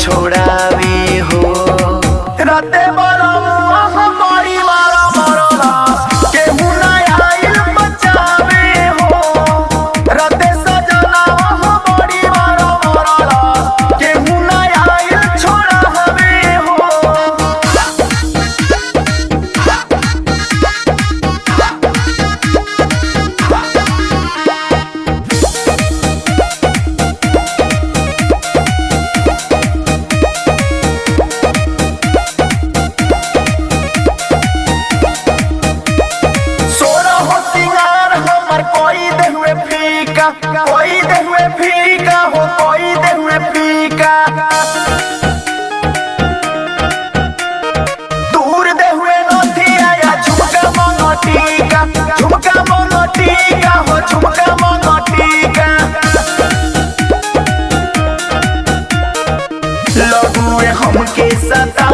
छोड़ावे हो राते बड़ा बड़ी मारा मरला केहू ना आइल बचावे हो राते सजना बड़ी मारा मरला केहू ना आइल छोड़ावे हो। कोई दे हुए फीका हो कोई दे हुए फीका दूर दे हुए नथिया या झुमका मंगटीका झुमका मंगटीका हो झुमका मंगटीका लगुए हमके सता